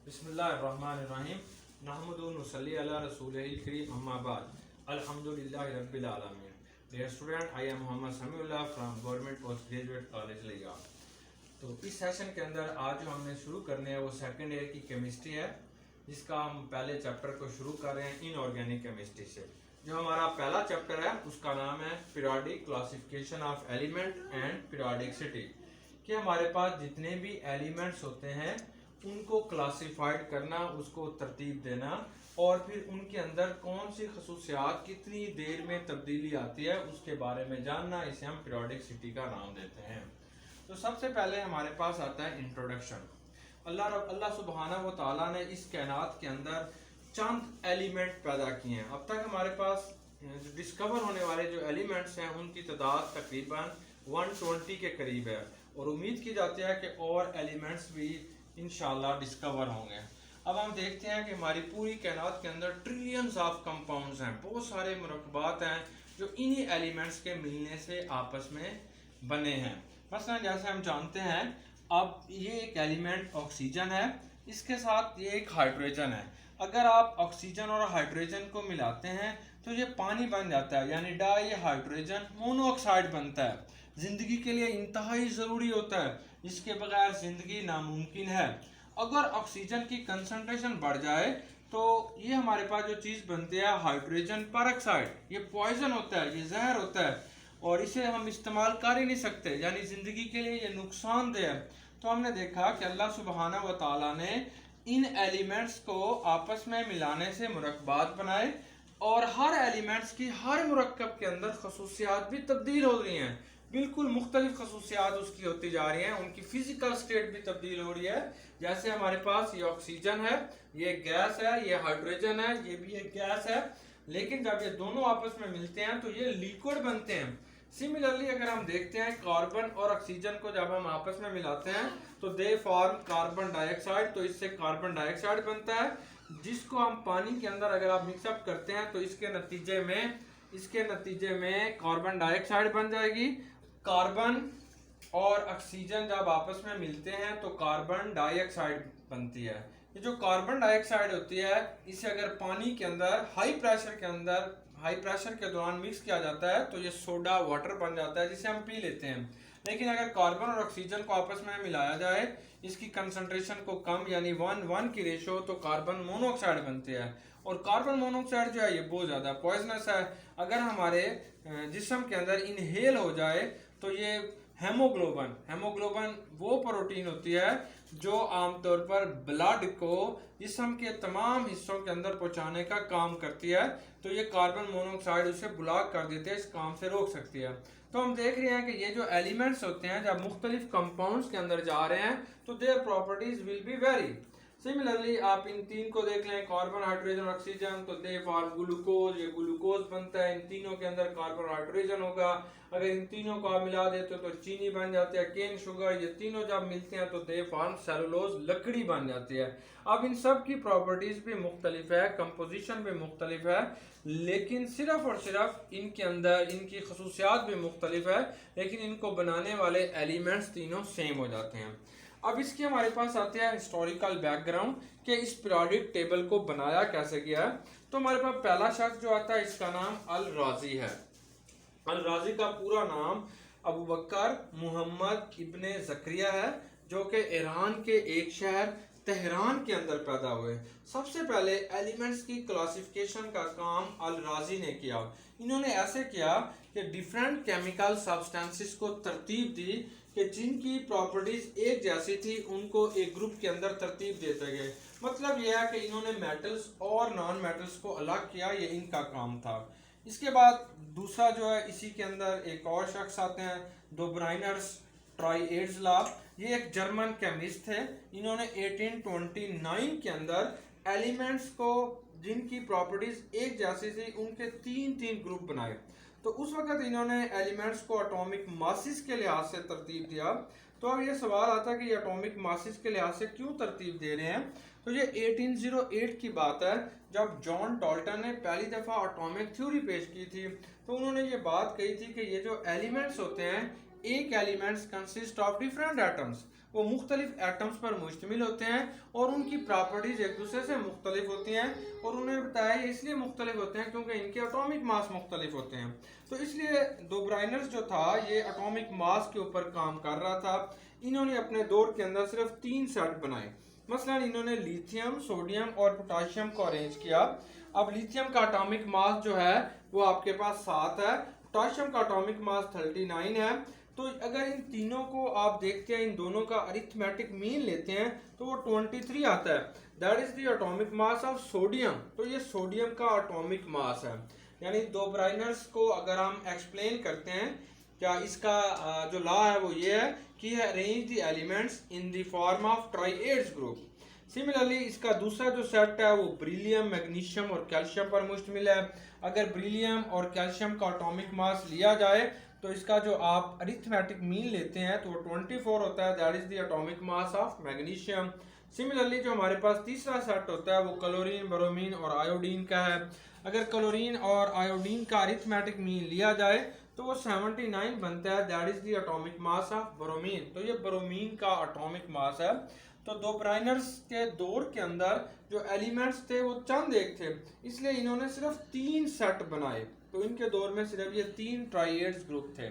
बिस्मिल्लाहिर्रहमानिर्रहीम नहमदु व नसल्ली अला रसूलिल करीम अम्मा बाद अल्हम्दुलिल्लाहि रब्बिल आलमीन। Dear student, I am Mohammad Samiullah from government post graduate college लिया। तो इस सेशन के अंदर आज जो हमने शुरू करने हैं वो सेकंड ईयर की केमिस्ट्री है, जिसका हम पहले चैप्टर को शुरू कर रहे हैं इनऑर्गेनिक केमिस्ट्री से। जो हमारा पहला चैप्टर है उसका नाम है periodic classification of element and periodicity, कि हमारे पास जितने भी एलिमेंट्स होते हैं उनको क्लासिफाइड करना, उसको तरतीब देना और फिर उनके अंदर कौन सी खसूसियात कितनी देर में तब्दीली आती है उसके बारे में जानना, इसे हम पीरियोडिसिटी का नाम देते हैं। तो सबसे पहले हमारे पास आता है इंट्रोडक्शन। अल्लाह सुब्हानहू व तआला ने इस कायनात के अंदर चंद एलिमेंट पैदा किए हैं। अब तक हमारे पास डिस्कवर होने वाले जो एलिमेंट्स हैं उनकी तादाद तकरीबन 120 के करीब है और उम्मीद की जाती है कि और एलिमेंट्स भी इंशाल्लाह डिस्कवर होंगे। अब हम देखते हैं कि हमारी पूरी कायनात के अंदर ट्रिलियंस ऑफ कंपाउंड्स हैं, बहुत सारे मुरक्कबात हैं जो इन्हीं एलिमेंट्स के मिलने से आपस में बने हैं। मसलन जैसे हम जानते हैं, अब ये एक एलिमेंट ऑक्सीजन है, इसके साथ ये एक हाइड्रोजन है। अगर आप ऑक्सीजन और हाइड्रोजन को मिलाते हैं तो ये पानी बन जाता है, यानी डाई हाइड्रोजन मोनोऑक्साइड बनता है। ज़िंदगी के लिए इंतहाई ज़रूरी होता है, इसके बगैर ज़िंदगी नामुमकिन है। अगर ऑक्सीजन की कंसंट्रेशन बढ़ जाए तो ये हमारे पास जो चीज़ बनती है हाइड्रोजन परऑक्साइड, ये पॉइजन होता है, ये जहर होता है और इसे हम इस्तेमाल कर ही नहीं सकते, यानी ज़िंदगी के लिए ये नुकसानदेह है। तो हमने देखा कि अल्लाह सुब्हानहू व तआला ने इन एलिमेंट्स को आपस में मिलाने से मुरक्कबात बनाए और हर एलिमेंट्स की हर मुरक्कब के अंदर खसूसियात भी तब्दील हो रही हैं, बिल्कुल मुख्तलिफ खसूसियात उसकी होती जा रही हैं, उनकी फिजिकल स्टेट भी तब्दील हो रही है। जैसे हमारे पास ये ऑक्सीजन है, ये गैस है, ये हाइड्रोजन है, ये भी एक गैस है, लेकिन जब ये दोनों आपस में मिलते हैं तो ये लिक्विड बनते हैं। सिमिलरली अगर हम देखते हैं कार्बन और ऑक्सीजन को जब हम आपस में मिलाते हैं तो दे फॉर्म कार्बन डाइऑक्साइड, तो इससे कार्बन डाइऑक्साइड बनता है, जिसको हम पानी के अंदर अगर आप मिक्सअप करते हैं तो इसके नतीजे में कार्बन डाइऑक्साइड बन जाएगी। कार्बन और ऑक्सीजन जब आपस में मिलते हैं तो कार्बन डाइऑक्साइड बनती है। ये जो कार्बन डाइऑक्साइड होती है, इसे अगर पानी के अंदर हाई प्रेशर के दौरान मिक्स किया जाता है तो ये सोडा वाटर बन जाता है, जिसे हम पी लेते हैं। लेकिन अगर कार्बन और ऑक्सीजन को आपस में मिलाया जाए, इसकी कंसंट्रेशन को कम यानी 1:1 की रेशो, तो कार्बन मोनोऑक्साइड बनते हैं। और कार्बन मोनोऑक्साइड जो है ये बहुत ज़्यादा पॉइजनस है। अगर हमारे जिस्म के अंदर इनहेल हो जाए तो ये हेमोग्लोबिन वो प्रोटीन होती है जो आमतौर पर ब्लड को जिस्म के तमाम हिस्सों के अंदर पहुंचाने का काम करती है, तो ये कार्बन मोनोऑक्साइड उसे ब्लॉक कर देते हैं, इस काम से रोक सकती है। तो हम देख रहे हैं कि ये जो एलिमेंट्स होते हैं जब मुख्तलिफ कंपाउंड्स के अंदर जा रहे हैं तो their properties will be very similarly. आप इन तीन को देख लें, कार्बन हाइड्रोजन ऑक्सीजन, तो दे फॉर्म ग्लूकोज, ये ग्लूकोज बनता है। इन तीनों के अंदर कार्बन हाइड्रोजन होगा, अगर इन तीनों को आप मिला देते हो तो चीनी बन जाती है, केन शुगर, ये तीनों जब मिलते हैं तो दे फॉर्म सेलुलोज, लकड़ी बन जाती है। अब इन सब की प्रॉपर्टीज भी मुख्तलिफ है, कंपोजिशन भी मुख्तलिफ है, लेकिन सिर्फ और सिर्फ इनके अंदर इनकी खसूसियात भी मुख्तलिफ है, लेकिन इनको बनाने वाले एलिमेंट्स तीनों सेम हो जाते हैं। अब इसके हमारे पास आते हैं हिस्टोरिकल बैकग्राउंड कि इस पीरियोडिक टेबल को बनाया कैसे गया है। तो हमारे पास पहला शख्स जो आता है इसका नाम अल राजी है। अल राजी का पूरा नाम अबू बकर मुहम्मद इब्ने ज़करिया है, जो कि ईरान के एक शहर तेहरान के अंदर पैदा हुए। सबसे पहले एलिमेंट्स की क्लासिफिकेशन का काम अल राजी ने किया। इन्होंने ऐसे किया कि डिफरेंट केमिकल सब्सटेंसेस को तरतीब दी कि जिनकी प्रॉपर्टीज एक जैसी थी उनको एक ग्रुप के अंदर तरतीब देते गए। मतलब यह है कि इन्होंने मेटल्स और नॉन मेटल्स को अलग किया, ये इनका काम था। इसके बाद दूसरा जो है, इसी के अंदर एक और शख्स आते हैं, दो ब्राइनर्स ट्राइएड्सलाफ, ये एक जर्मन केमिस्ट थे। इन्होंने 1829 के अंदर एलिमेंट्स को जिनकी प्रॉपर्टीज एक जैसी थी उनके तीन ग्रुप बनाए। तो उस वक्त इन्होंने एलिमेंट्स को एटॉमिक मासिस के लिहाज से तरतीब दिया। तो अब ये सवाल आता है कि ये एटॉमिक मासिस के लिहाज से क्यों तरतीब दे रहे हैं। तो ये 1808 की बात है जब जॉन डाल्टन ने पहली दफ़ा एटॉमिक थ्योरी पेश की थी। तो उन्होंने ये बात कही थी कि ये जो एलिमेंट्स होते हैं, एक elements consist of different atoms, वो मुख्तलिफ एटम्स पर मुश्तमिल होते हैं और उनकी प्रॉपर्टीज एक दूसरे से मुख्तलिफ होती हैं, और उन्हें बताया इसलिए मुख्तलिफ होते हैं क्योंकि इनके एटॉमिक मास मुख्तलिफ होते हैं। तो इसलिए दो ब्राइनर्स जो था ये एटॉमिक मास के ऊपर काम कर रहा था। इन्होंने अपने दौर के अंदर सिर्फ 3 सेट बनाए। मसलन इन्होंने लिथियम, सोडियम और पोटाशियम को अरेंज किया। अब लिथियम का एटॉमिक मास जो है वो आपके पास 7 है, पोटाशियम का एटॉमिक मास 39 है। तो अगर इन तीनों को आप देखते हैं, इन दोनों का अरिथमेटिक मीन लेते हैं तो वो 23 आता है। That is the atomic mass of sodium. तो ये सोडियम का एटॉमिक मास है। यानी दो ब्राइनर्स को अगर हम एक्सप्लेन करते हैं, क्या इसका जो लॉ है वो ये है कि arrange the elements in the form of triads group. Similarly इसका दूसरा जो सेट है वो बेरिलियम, मैग्नीशियम और कैल्शियम पर मुश्तमिल है। अगर बेरिलियम और कैल्शियम का एटॉमिक मास लिया जाए तो इसका जो आप अरिथमेटिक मीन लेते हैं तो वो 24 होता है। That is the atomic mass of magnesium. Similarly जो हमारे पास तीसरा सेट होता है वो क्लोरीन, ब्रोमीन और आयोडीन का है। अगर क्लोरीन और आयोडीन का अरिथमेटिक मीन लिया जाए तो वो 79 बनता है। That is the atomic mass of bromine. तो ये ब्रोमीन का एटॉमिक मास है। तो दो ब्राइनर्स के दौर के अंदर जो एलिमेंट्स थे वो चंद एक थे, इसलिए इन्होंने सिर्फ 3 सेट बनाए। तो इनके दौर में सिर्फ ये 3 ट्राइएड्स ग्रुप थे।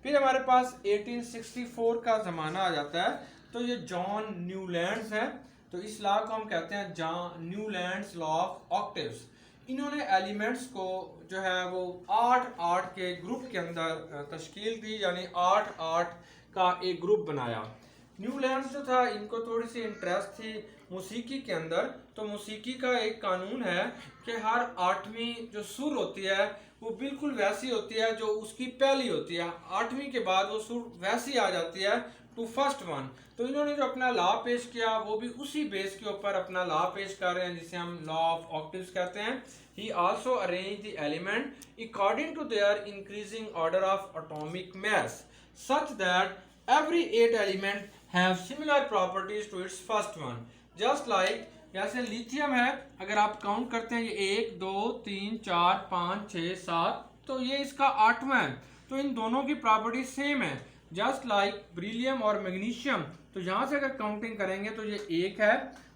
फिर हमारे पास 1864 का ज़माना आ जाता है। तो ये जॉन न्यूलैंड्स है। तो इस लॉ को हम कहते हैं John Newlands law of octaves. इन्होंने एलिमेंट्स को जो है वो 8-8 के ग्रुप के अंदर तश्कील दी, यानी 8-8 का एक ग्रुप बनाया। न्यूलैंड्स जो था इनको थोड़ी सी इंटरेस्ट थी मौसीकी के अंदर। तो मौसीकी का एक कानून है कि हर 8वीं जो सुर होती है वो बिल्कुल वैसी होती है जो उसकी पहली होती है। 8वीं के बाद वो सुर वैसी आ जाती है टू फर्स्ट वन। तो इन्होंने जो अपना लॉ पेश किया वो भी उसी बेस के ऊपर अपना लॉ पेश कर रहे हैं जिसे हम लॉ ऑफ ऑक्टेव्स कहते हैं। He also arranged the element according to their increasing order of atomic mass such that every 8 element have similar properties to its first one. Just like जैसे लिथियम है, अगर आप काउंट करते हैं ये 1 2 3 4 5 6 7, तो ये इसका 8वां है। तो इन दोनों की प्रॉपर्टी सेम है। जस्ट लाइक बेरिलियम और मैग्नीशियम, तो यहाँ से अगर काउंटिंग करेंगे तो ये 1 है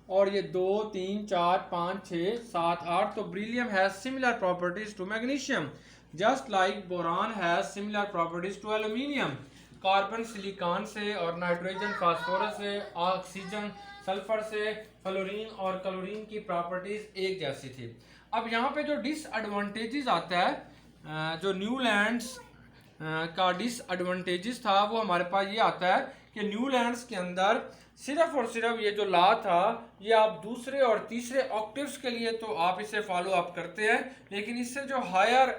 और ये 2 3 4 5 6 7 8। तो beryllium has similar properties to magnesium. Just like boron has similar properties to aluminium. Carbon silicon से और नाइट्रोजन फास्फोरस से, ऑक्सीजन सल्फर से, फ्लोरीन और क्लोरीन की प्रॉपर्टीज एक जैसी थी। अब यहाँ पे जो डिसएडवांटेजेस आता है, जो न्यूलैंड्स का डिसएडवांटेजेस था वो हमारे पास ये आता है कि न्यूलैंड्स के अंदर सिर्फ और सिर्फ ये जो लॉ था ये आप दूसरे और तीसरे ऑक्टेव्स के लिए तो आप इसे फॉलो अप करते हैं, लेकिन इससे जो हायर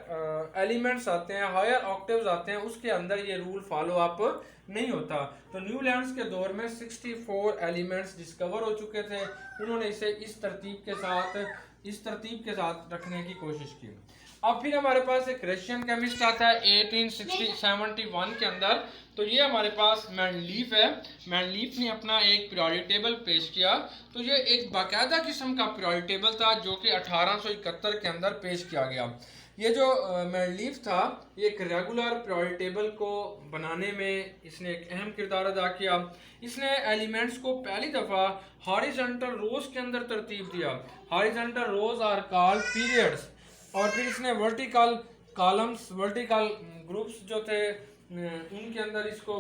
एलिमेंट्स आते हैं, हायर ऑक्टेव्स आते हैं, उसके अंदर ये रूल फॉलो अप नहीं होता। तो न्यूलैंड्स के दौर में 64 एलिमेंट्स डिस्कवर हो चुके थे। उन्होंने इसे इस तरतीब के साथ रखने की कोशिश की। अब फिर हमारे पास एक रशियन केमिस्ट आता है 1871 के अंदर। तो ये हमारे पास मेंडलीफ है। मेंडलीफ ने अपना एक पीरियोडिक टेबल पेश किया। तो ये एक बाकायदा किस्म का पीरियोडिक टेबल था जो कि 1871 के अंदर पेश किया गया। ये जो मेंडलीफ था ये एक रेगुलर पीरियोडिक टेबल को बनाने में इसने एक अहम किरदार अदा किया। इसने एलिमेंट्स को पहली दफ़ा हॉरिजॉन्टल रोज के अंदर तरतीब दिया। Horizontal rows are called periods. और फिर इसने वर्टिकल कॉलम्स, वर्टिकल ग्रुप्स जो थे उनके अंदर इसको।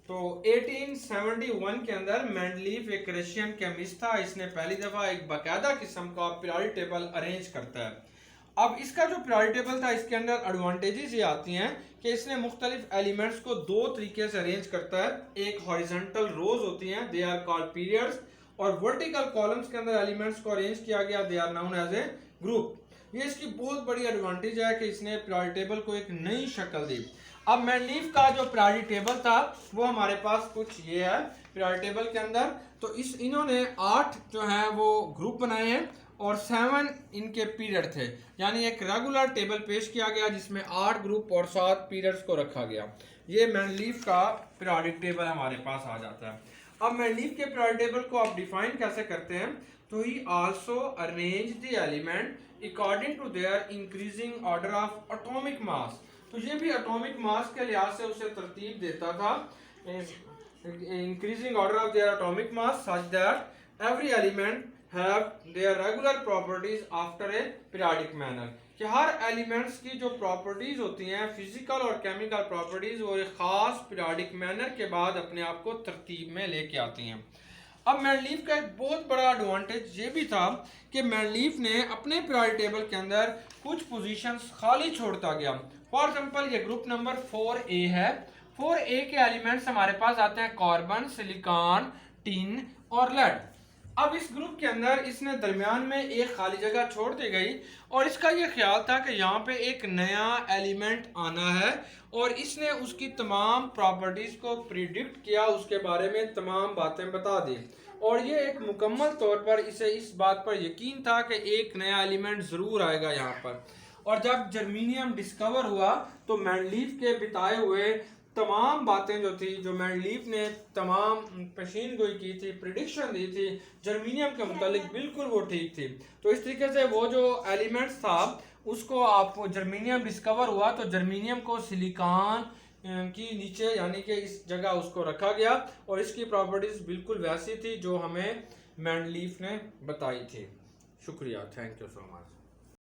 तो 1871 के अंदर मेंडलीफ एक रशियन केमिस्ट था। इसने पहली दफ़ा एक बाकायदा किस्म का पीरियोडिक टेबल अरेंज करता है। अब इसका जो पीरियोडिक टेबल था इसके अंदर एडवांटेजेस ये आती हैं कि इसने मुख्तलिफ एलिमेंट्स को 2 तरीके से अरेंज करता है। एक हॉरिजॉन्टल रोज होती हैं, दे आर कॉल्ड पीरियड्स, और वर्टिकल कॉलम्स के अंदर एलिमेंट्स को अरेंज किया गया, they are known as a group. ये इसकी बहुत बड़ी एडवांटेज है कि इसने पीरियोडिक टेबल को एक नई शक्ल दी। अब मेंडलीफ का जो पीरियोडिक टेबल था वो हमारे पास कुछ ये है पीरियोडिक टेबल के अंदर। तो इन्होंने 8 जो है वो ग्रुप बनाए हैं और 7 इनके पीरियड थे। यानी एक रेगुलर टेबल पेश किया गया जिसमें 8 ग्रुप और 7 पीरियड्स को रखा गया। ये मेंडलीफ का पीरियोडिक टेबल हमारे पास आ जाता है। अब मेंडलीफ के पीरियोडिक टेबल को आप डिफाइन कैसे करते हैं? तो he also arrange the element according to their increasing order of atomic mass. तो ये भी एटॉमिक मास के लिहाज से उसे तरतीब देता था। increasing order of their atomic mass such that every element have their regular properties after a periodic manner, कि हर एलिमेंट्स की जो प्रॉपर्टीज होती हैं फिजिकल और केमिकल प्रॉपर्टीज वो एक खास पीरियोडिक मैनर के बाद अपने आप को तरतीब में लेके आती हैं। अब मेंडलीफ का एक बहुत बड़ा एडवांटेज ये भी था कि मेंडलीफ ने अपने पीरियोडिक टेबल के अंदर कुछ पोजीशंस खाली छोड़ता गया। फॉर एग्जांपल ये ग्रुप नंबर 4A है। 4A के एलिमेंट्स हमारे पास आते हैं कार्बन, सिलिकॉन, टिन और लेड। अब इस ग्रुप के अंदर इसने दरमियान में एक खाली जगह छोड़ दी गई और इसका ये ख्याल था कि यहाँ पे एक नया एलिमेंट आना है और इसने उसकी तमाम प्रॉपर्टीज को प्रिडिक्ट किया, उसके बारे में तमाम बातें बता दी और ये एक मुकम्मल तौर पर इसे इस बात पर यकीन था कि एक नया एलिमेंट ज़रूर आएगा यहाँ पर। और जब जर्मीनियम डिस्कवर हुआ तो मेंडलीफ के बिताए हुए तमाम बातें जो थी, जो मेंडलीफ ने तमाम पेशीन गोई की थी, प्रिडिक्शन दी थी जर्मीनियम के मुतालिक, बिल्कुल वो ठीक थी। तो इस तरीके से वो जो एलिमेंट्स था उसको आप जर्मीनियम डिस्कवर हुआ तो जर्मीनियम को सिलिकॉन की नीचे यानी कि इस जगह उसको रखा गया और इसकी प्रॉपर्टीज बिल्कुल वैसी थी जो हमें मेंडलीफ ने बताई थी। शुक्रिया, थैंक यू सो मच।